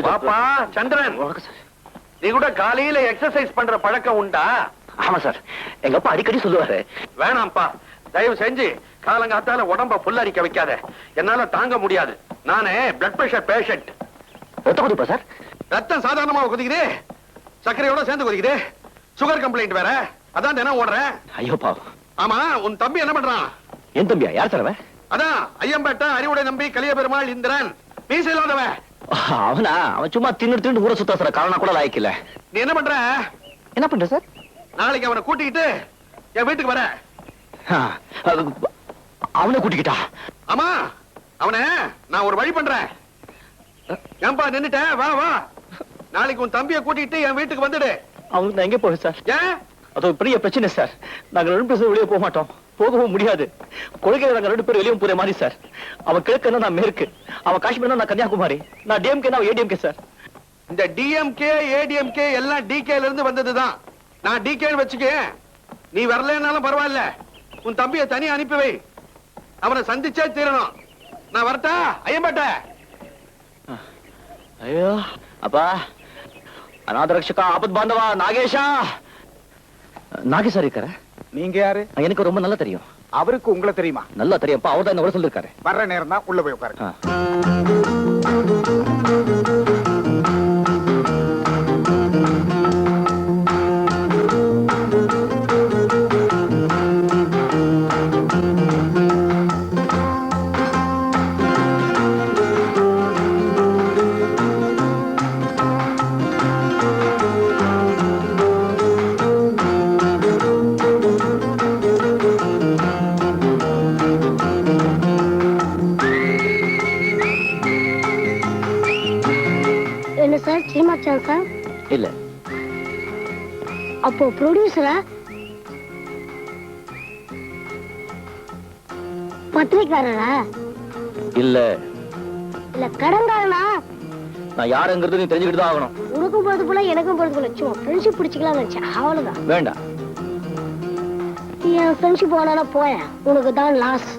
பாப்பா சந்திரன், நீ கூட காலையில எக்ஸசைஸ் பண்ற பழக்கம் உண்டா? ஆமா சார், எங்க அப்பா அடிக்கடி சொல்லுவாரு. வேணாம்ப்பா, தயவு செஞ்சு காலங்காத்தால உடம்ப புல்லரிக்க வைக்காத, என்னால தாங்க முடியாது. நானே பிளட் பிரஷர் பேஷண்ட். ரத்த கொதிப்பா சார்? ரத்தம் சாதாரணமா கொதிக்குது, சர்க்கரையோட சேர்ந்து கொதிக்குது. சுகர் கம்ப்ளைண்ட் வேற, அதான் தினம் ஓடுறேன். ஐயோ பாவம். ஆமா, உன் தம்பி என்ன பண்றான்? என் தம்பியா? யார் சார் அவன்? அதான் ஐயம்பேட்டை அறிவுடை நம்பி கலிய பெருமாள் இந்திரன், மீச இல்லாதவன். அவனா? அவன் சும்மா தின்னு ஊரை சுத்தா சார், காரணம் கூட லாய்க்கல. நீ என்ன பண்ற? என்ன பண்ற சார்? நாளைக்கு அவனை கூட்டிக்கிட்டு என் வீட்டுக்கு வர. அவனை கூட்டிக்கிட்டா? ஆமா, அவனை நான் ஒரு வழி பண்றேன். ஏன்பா நின்னுட்டேன், வா வா. நாளைக்கு உன் தம்பியை கூட்டிட்டு என் வீட்டுக்கு வந்துடு. அவனுக்கு நான் எங்க போவேன் சார்? ஏன்? அது ஒரு பெரிய பிரச்சனை சார். நாங்க 2 பேரும் வெளியே போக மாட்டோம், போகவும் முடியாது. கொள்கையில நாங்க 2 பேரும் வெளியே போற மாதிரி சார். அவன் கிழக்கு, நான் மேற்கு. அவன் காஷ்மீர், நான் கன்னியாகுமரி. நான் டிஎம்கே, நான் ஏடிஎம்கே சார். இந்த டிஎம்கே ஏடிஎம்கே எல்லாம் டிகேல இருந்து வந்ததுதான். நான் டிகே வச்சுக்க, நீ வரலனாலும் பரவாயில்ல. உன் தம்பியை தனி அனுப்பி வை, அவனை சந்திச்சே தீரணும். நான் வரட்டா ஐயம்பேட்டை? ஐயோ அப்பா, அநாத ரட்சகா ஆபத் பாந்தவா நாகேஷா. நாகேஷ் இருக்கார? நீங்க யாரு? எனக்கு ரொம்ப நல்லா தெரியும். அவருக்கு உங்களை தெரியுமா? நல்லா தெரியும்ப்பா, அவர் தான் என்ன சொல்லிருக்காரு. வர்ற நேரம் தான், உள்ள போய் உட்காரு. சார் இல்ல. அப்போ ப்ரொடியூசரா? பத்திரிக்காரரா? இல்ல. இல்ல கடன்காரனா? நான் யாருங்கிறது நீ தெரிஞ்சுக்கிட்டு தான் ஆகணும். உனக்கும் போறது போல எனக்கும் போறது போல சும்மா ஃப்ரெண்ட்ஷிப் பிடிச்சிக்கலாம் நினைச்சேன், அவ்வளவுதான். வேண்டாம். என் ஃப்ரெண்ட்ஷிப் போனா போய, உனக்கு தான் லாஸ்.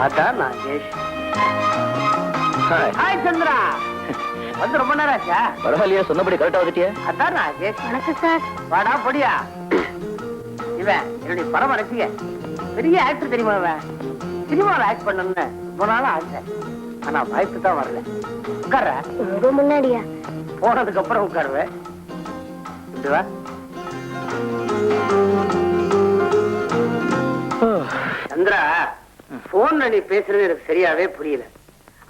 அதான் நாகேஷ். ஹாய் சந்திரா, வந்து ரொம்ப நேரம் ஆச்சா? பரவாயில்லையா, சொன்னபடி கரெக்டா வந்துட்டியா? அதான் நாகேஷ். வணக்கம் சார். வாடா பொடியா. இவன் என்னுடைய பரம ரசிக, பெரிய ஆக்டர் தெரியுமா? இவன் சினிமாவில் ஆக்ட் பண்ணணும்னு ரொம்ப நாளும் ஆசை, ஆனா வாய்ப்பு தான் வரல. உட்கார. ரொம்ப முன்னாடியா? போனதுக்கு அப்புறம் உட்காருவேன். வா. சந்திரா, போன்ல நீ பேசுறது எனக்கு சரியாவே புரியல.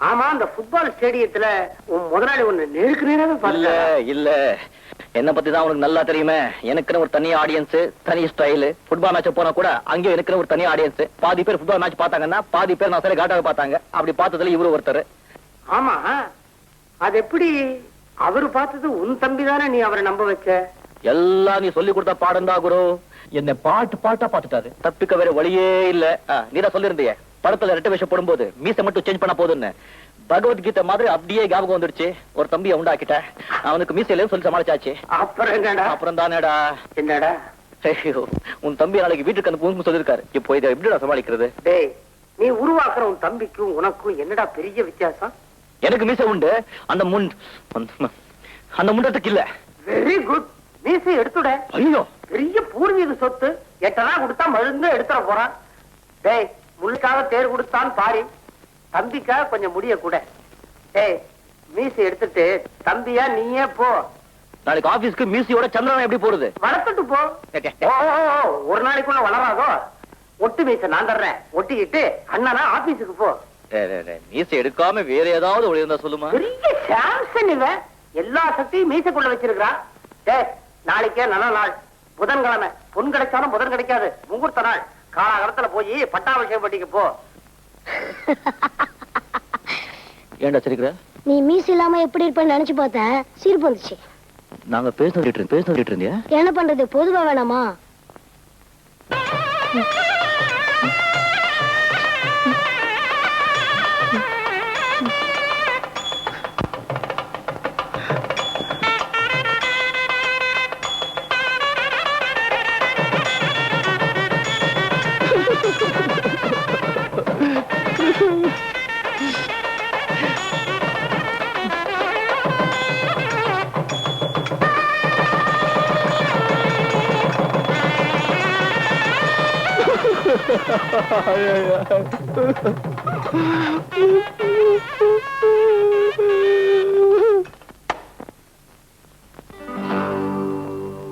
ஆமா, அந்த ஃபுட்பால் ஸ்டேடியத்துல உன் முதலாளி ஒண்ணு நேருக்கு நேராக இல்ல இல்ல, என்ன பத்தி தான் உனக்கு நல்லா தெரியுமே. எனக்குன்னு ஒரு தனி ஆடியன்ஸ், தனி ஸ்டைல். ஃபுட்பால் மேட்ச் போனா கூட அங்கேயும் எனக்குன்னு ஒரு தனி ஆடியன்ஸ். பாதி பேர் ஃபுட்பால் மேட்ச் பார்த்தாங்கன்னா பாதி பேர் நான் சரி காட்டாக பார்த்தாங்க. அப்படி பார்த்ததுல இவரு ஒருத்தர். ஆமா, அது எப்படி? அவரு பார்த்தது உன் தம்பி தானே, நீ அவரை நம்ப வச்ச? எல்லாம் நீ சொல்லி கொடுத்த பாடம் தான் குரு. என்ன பாட்டு பாட்டா பாத்துட்டாரு, தப்பிக்க வேற வழியே இல்ல. நீதான் சொல்லிருந்திய படத்துல ரெட்ட வேஷம் போடும்போது மீசை மட்டும் சேஞ்ச் பண்ண போதுன்னு. பகவத்கீதை மாதிரி அப்படியே ஞாபகம் வந்துடுச்சு. ஒரு தம்பியை உண்டாக்கிட்ட, அவனுக்கு மீசையில சொல்லி சமாளிச்சாச்சு. அப்புறம் என்னடா? அப்புறம் தானேடா. என்னடா? உன் தம்பி நாளைக்கு வீட்டுக்கு அனுப்புன்னு சொல்லிருக்காரு. இப்போ இதை எப்படிடா சமாளிக்கிறது? டேய், நீ உருவாக்குற உன் தம்பிக்கும் உனக்கும் என்னடா பெரிய வித்தியாசம்? எனக்கு மீசை உண்டு, அந்த முண்டத்துக்கு இல்ல. வெரி குட், மீசை எடுத்துட. ஐயோ, பெரிய பூர்வீக சொத்து, 8 கொடுத்தா மருந்து எடுத்துட போறான். டேய், முள்ளுக்காக தேர் கொடுத்தான் பாரி, தம்பிக்காக கொஞ்சம் முடிய கூட. டேய், மீசை எடுத்துட்டு தம்பியா நீயே போ. நாளைக்கு ஆபீஸ்க்கு மீசையோட சந்திரன் எப்படி போறது? வளர்த்துட்டு போ. ஒரு நாளைக்குள்ள வளராதோ? ஒட்டு மீசை நான் தர்றேன், ஒட்டிக்கிட்டு அண்ணனா ஆபீஸுக்கு போ. மீசை எடுக்காம வேற ஏதாவது ஒளி இருந்தா சொல்லுமா. பெரிய சாம்சன் இவன், எல்லா சக்தியும் மீசைக்குள்ள வச்சிருக்கான். டேய், நாளைக்கே நல்ல நாள், புதன்கிழமை. பொன் கிடைச்சாலும் புதன் கிடைக்காது, முகூர்த்த நாள். காலகாலத்துல போய் பட்டாபிஷேகம் பண்ணிக்க போ. ஏண்டா சிரிக்கிற? நீ மீசை இல்லாம எப்படி இருப்பேன்னு நினைச்சு பார்த்தேன், சிரிப்பு வந்துச்சு. நாங்க பேசிட்டு இருந்தியா? என்ன பண்றது, பொதுவா வேணாமா?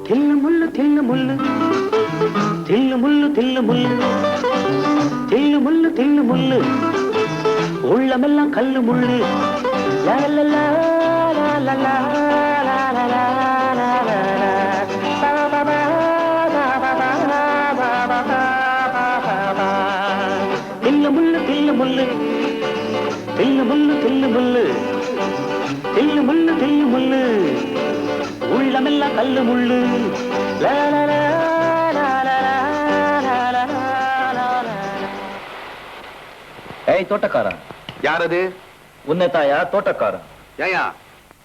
தில்லு முள்ளு தில்லு முள்ளு தில்லு முள்ளு தில்லு முள்ளு தில்லு முள்ளு தில்லு முள்ளு உள்ளமெல்லாம் கல்லு முள்ளு லா லா லா லா லா லா லா லா லா லா லா பா பா பா பா பா பா பா பா பா பா. தில்லு முள்ளு தில்லு முள்ளு தில்லு முள்ளு தில்லு முள்ளு தில்லு முள்ளு தில்லு முள்ளு உள்ளமெல்லாம் கல்லு முள்ளு லா லா லா லா லா லா லா லா லா. ஏய் தோட்டக்காரன், யார் அது? உன்னை தாயா தோட்டக்காரன்? ஏயா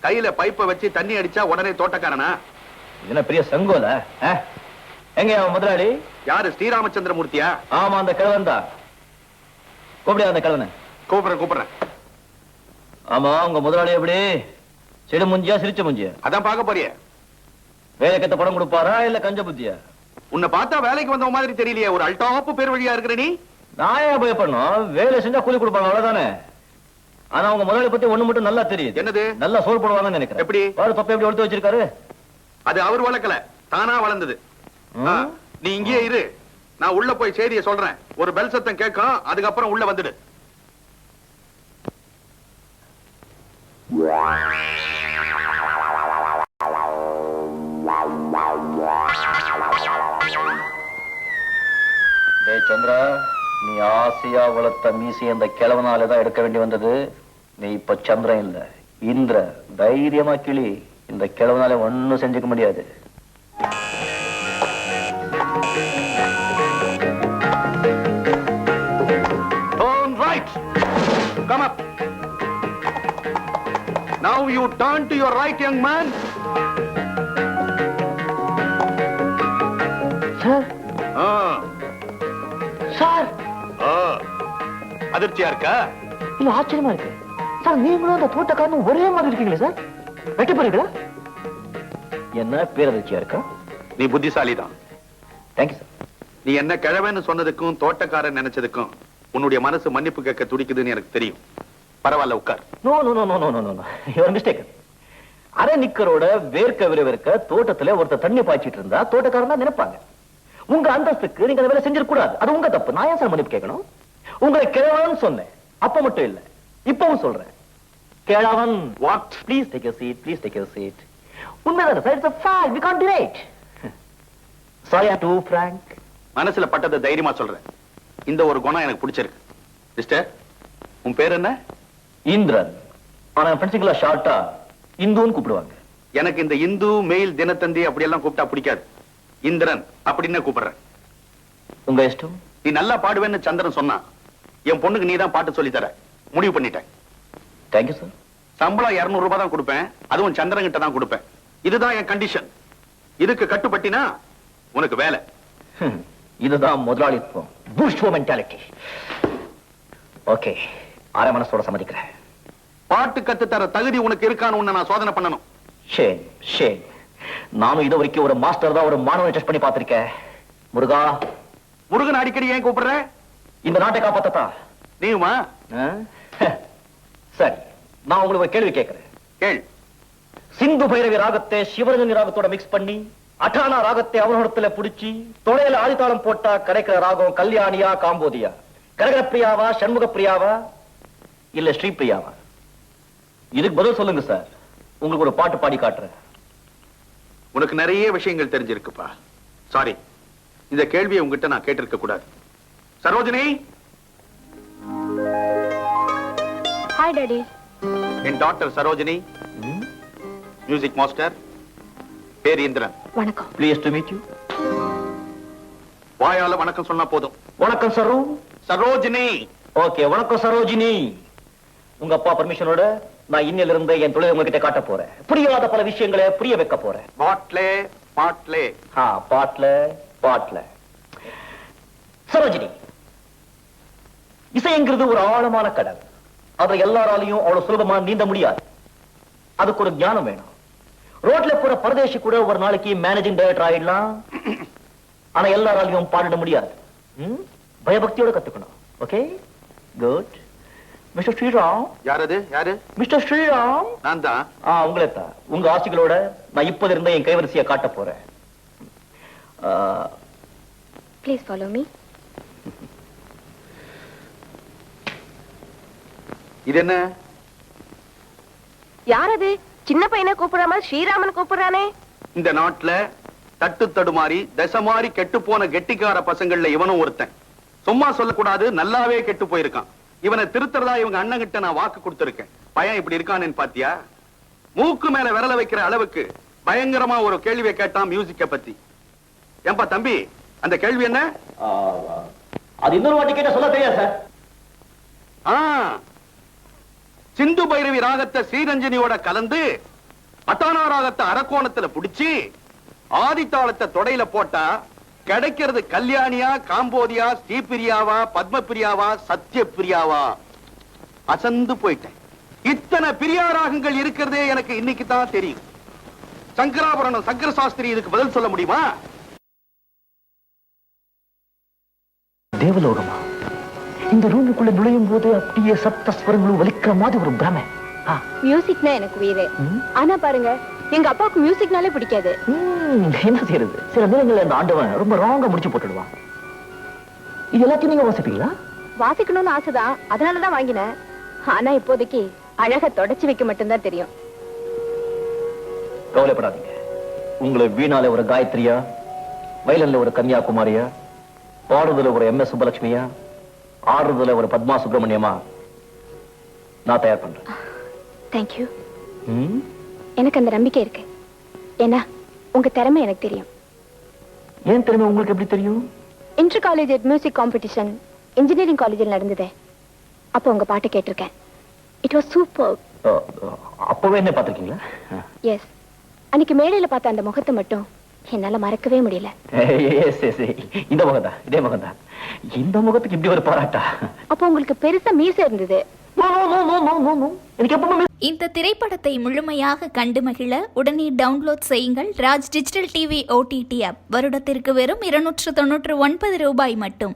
கையில பைப்பை வச்சு தண்ணி அடிச்சா உடனே தோட்டக்காரனா? இது என்ன பெரிய சங்கோல? எங்க அவன் முதலாளி? யாரு, ஸ்ரீராமச்சந்திரமூர்த்தியா? ஆமா, அந்த கிழவன் தான். கூப்பிடியா அந்த கிழவனை? கூப்பிடுறேன். ஆமா, உங்க முதலாளி எப்படி? சிடு முஞ்சியா சிரிச்ச முஞ்சியா? அதான் பார்க்க போறியே. வேலைக்கத்த படம் கொடுப்பாரா இல்ல கஞ்ச புத்தியா? உன்னை பார்த்தா வேலைக்கு வந்த மாதிரி தெரியலையே, ஒரு அல்டாப்பு பேர் வழியா இருக்கிற நீ. நான் ஏன் பயப்படணும்? வேலை செஞ்சா கூலி கொடுப்பாங்க, அவ்வளவுதானே. ஆனா உங்க முதலாளி பத்தி ஒண்ணு மட்டும் நல்லா தெரியுது. என்னது? நல்லா சோறு போடுவாங்கன்னு நினைக்கிறேன். எப்படி? வாரு, தொப்பை எப்படி எடுத்து வச்சிருக்காரு? அது அவர் வளர்க்கல, தானா வளர்ந்தது. நீ இங்கேயே இரு, நான் உள்ள போய் செய்தியை சொல்றேன். ஒரு பெல் சத்தம் கேட்கும், அதுக்கப்புறம் உள்ள வந்துடு. டேய் சந்திரா, நீ ஆசையா வளர்த்த மீசி அந்த கிழவனாலதான் எடுக்க வேண்டி வந்தது. நீ இப்ப சந்திரன் இல்ல, இந்திர. தைரியமா கிளி, இந்த கிழவனால ஒண்ணும் செஞ்சுக்க முடியாது. Turn right. Come up. Now you turn to your right, young man. Sir sir, அதிர்ச்சியா இருக்கா? இல்ல ஆச்சரியமா இருக்கு சார். நீங்களும் அந்த தோட்டக்காரனும் ஒரே மாதிரி இருக்கீங்களே சார். வெட்டி போறீங்களா? என்ன பேரதிர்ச்சியா இருக்கா? நீ புத்திசாலிதான். Thank you sir. நீ என்ன கிழவன்னு சொன்னதுக்கும் தோட்டக்காரன் நினைச்சதுக்கும் உன்னுடைய மனசு மன்னிப்பு கேட்க துடிக்குதுன்னு எனக்கு தெரியும். பரவாயில்ல, உட்கார். No no no no no no no, your mistake. அரை நிக்கரோட வேர்க்க விறுவிறுக்க தோட்டத்துல ஒருத்தர் தண்ணி பாய்ச்சிட்டு இருந்தா தோட்டக்காரன் தான் நினைப்பாங்க. உங்க அந்தஸ்துக்கு நீங்க அந்த வேலை செஞ்சிடக்கூடாது. அது உங்க தப்பு. நான் ஏன் சார் மன்னிப்பு கேட்கணும்? உங்களை கிழவன் சொன்னேன், அப்ப மட்டும் இல்ல, இப்பவும் சொல்றேன். கிழவன். What? Please take your seat. Please take your seat. உண்மைதானே sir? It's a fact. We can't deny it. Sorry, I'm too frank. மனசுல பட்டதை தைரியமா சொல்றேன். இந்த ஒரு குணம் எனக்கு பிடிச்சிருக்கு. மிஸ்டர், உன் பேர் என்ன? இந்திரன். ஆனா ஃப்ரெண்ட்ஸுங்களா ஷார்ட்டா இந்துன்னு கூப்பிடுவாங்க. எனக்கு இந்த இந்து மெயில் தினத்தந்தி அப்படி எல்லாம் கூப்பிட்டா பிடிக்காது. இந்திரன் அப்படின்னு கூப்பிடுறேன். உங்க இஷ்டம். நீ நல்லா பாடுவேன்னு சந்திரன் சொன்னா, என் பொண்ணுக்கு நீ தான் பாட்டு சொல்லி தர முடிவு பண்ணிட்டேன். Thank you sir. சம்பளம் 200 ரூபாய் தான் கொடுப்பேன். அதுவும் சந்திரன் கிட்ட தான் கொடுப்பேன். இதுதான் என் கண்டிஷன். இதுக்கு கட்டுப்பட்டினா உனக்கு வேலை. இதுதான் முதலாளித்துவம். பூஷ்வ மென்டாலிட்டி. ஓகே, அரை மனசோட சம்மதிக்கிறேன். பாட்டு கத்து தர தகுதி உனக்கு இருக்கான்னு உன்னை நான் சோதனை பண்ணணும். Shame shame. நானும் இது வரைக்கும் ஒரு மாஸ்டர் தான் ஒரு மாணவனை டெஸ்ட் பண்ணி பார்த்திருக்கேன். முருகா. முருகன் அடிக்கடி ஏன் கூப்பிடுற? இந்த நாட்டை காப்பாத்தா. நீயுமா? சரி, நான் உங்களுக்கு ஒரு கேள்வி கேட்கிறேன். கேள். சிந்து பைரவி ராகத்தை சிவரஞ்சனி ராகத்தோட மிக்ஸ் பண்ணி அட்டானா ராகத்தை அவனோடத்துல புடிச்சு தொடையில ஆதித்தாளம் போட்டா கிடைக்கிற ராகம் கல்யாணியா காம்போதியா? கரகப்பிரியாவா, சண்முக பிரியாவா, இல்ல ஸ்ரீபிரியாவா? இதுக்கு பதில் சொல்லுங்க சார். உங்களுக்கு ஒரு பாட்டு பாடி காட்டுறேன். உனக்கு நிறைய விஷயங்கள் தெரிஞ்சிருக்குப்பா. சாரி, இந்த கேள்வியை உங்ககிட்ட நான் கேட்டிருக்க கூடாது. சரோஜினி. Hi daddy. என் டாக்டர் சரோஜினி, மியூசிக் மாஸ்டர், பேர் இந்திரன். வணக்கம். Please to meet you. வாயால வணக்கம் சொன்னா போதும். வணக்கம் சரோ. சரோஜினி. ஓகே, வணக்கம் சரோஜினி. உங்க அப்பா பர்மிஷனோட நான் இன்னில இருந்து என் தொழிலை உங்ககிட்ட காட்ட போறேன். புரியாத பல விஷயங்களை புரிய வைக்க போறேன். பாட்லே பாட்லே. பாட்ல பாட்ல. சரோஜினி, இசைங்கிறது ஒரு ஆழமான கடல். அதை எல்லாராலையும் அவ்வளவு சுலபமா நீந்த முடியாது. அதுக்கு ஒரு ஞானம் வேணும். ரோட்ல போற பரதேசி கூட ஒரு நாளைக்கு மேனேஜிங் டைரக்டர் ஆயிடலாம். ஆனா எல்லாராலையும் பாடிட முடியாது. பயபக்தியோட கத்துக்கணும். Okay, good. மிஸ்டர் ஸ்ரீராம். யாரது? யாரு? மிஸ்டர் ஸ்ரீராம். நான் தான். உங்களை தான். உங்க ஆசைகளோட நான் இப்போது இருந்த என் கைவரிசையை காட்ட போறேன். Please follow me. இது என்ன? யாரது? சின்ன பையனை கூப்பிடாம ஸ்ரீராமன் கூப்பிடுறானே. இந்த நாட்டுல தட்டு தடுமாறி தசை மாறி கெட்டு போன கெட்டிக்கார பசங்கள்ல இவனும் ஒருத்தன். சும்மா சொல்லக்கூடாது, நல்லாவே கெட்டு போயிருக்கான். இவனை திருத்தறதா இவங்க அண்ணன் கிட்ட நான் வாக்கு கொடுத்திருக்கேன். பையன் இப்படி இருக்கானேன்னு பாத்தியா? மூக்கு மேல விரல வைக்கிற அளவுக்கு பயங்கரமா ஒரு கேள்வியை கேட்டான் மியூசிக்க பத்தி. ஏன்பா தம்பி, அந்த கேள்வி என்ன? அது இன்னொரு வாட்டி கேட்ட சொல்ல தெரியாது சார். சிந்து பைரவி ராகத்தை ஸ்ரீரஞ்சனியோட கலந்து அத்தானா ராகத்தை அரக்கோணத்துல புடிச்சு ஆதித்தாளத்தை தொடையில போட்டா கிடைக்கிறது கல்யாணியா, காம்போதியா, ஸ்ரீபிரியாவா, பத்மபிரியாவா, சத்யபிரியாவா? அசந்து போயிட்டேன். இத்தனை பிரியா ராகங்கள் இருக்கிறதே எனக்கு இன்னைக்கு தான் தெரியும். சங்கராபரணம் சங்கர சாஸ்திரி இதுக்கு பதில் சொல்ல முடியுமா? தேவலோகமா? இந்த ரூமுக்குள்ள நுழையும் போது அப்படியே சப்த ஸ்வரங்களும் வலிக்கிற மாதிரி ஒரு பிரமை. மியூசிக்னா எனக்கு உயிரே. ஆனா பாருங்க, எங்க அப்பாவுக்கு மியூசிக்னாலே பிடிக்காது. என்ன செய்யறது? சில நேரங்கள்ல அந்த ஆண்டவன் ரொம்ப ராங்கா முடிச்சு போட்டுடுவான். இது எல்லாத்தையும் நீங்க வாசிப்பீங்களா? வாசிக்கணும்னு ஆசைதான், அதனாலதான் வாங்கினேன். ஆனா இப்போதைக்கு அழக தொடச்சு வைக்க மட்டும்தான் தெரியும். கவலைப்படாதீங்க. உங்களை வீணால ஒரு காயத்ரியா, வயலன்ல ஒரு கன்னியாகுமாரியா, பாடுதல ஒரு MS சுப்பலட்சுமியா, ஆடுறதுல ஒரு பத்மா சுப்பிரமணியமா நான் தயார் பண்றேன். தேங்க்யூ. எனக்கு அந்த நம்பிக்கை இருக்கு. ஏன்னா உங்க திறமை எனக்கு தெரியும். ஏன் திறமை உங்களுக்கு எப்படி தெரியும்? Inter college music competition engineering காலேஜில் நடந்தது. அப்போ உங்க பாட்டு கேட்டிருக்கேன். It was super. அப்பவே என்ன பாத்திருக்கீங்களா? எஸ். அன்னைக்கு மேடையில பார்த்த அந்த முகத்தை மட்டும் என்னால மறக்கவே முடியல. இந்த முகத்தா? இதே முகத்தா? இந்த முகத்துக்கு இப்படி ஒரு பாராட்டா? அப்போ உங்களுக்கு பெருசா மீசை இருந்தது. இந்த திரைப்படத்தை முழுமையாக கண்டு மகிழ உடனே டவுன்லோட் செய்யுங்கள் Raj digital TV OTT app. வருடத்திற்கு வெறும் 299 ரூபாய் மட்டும்.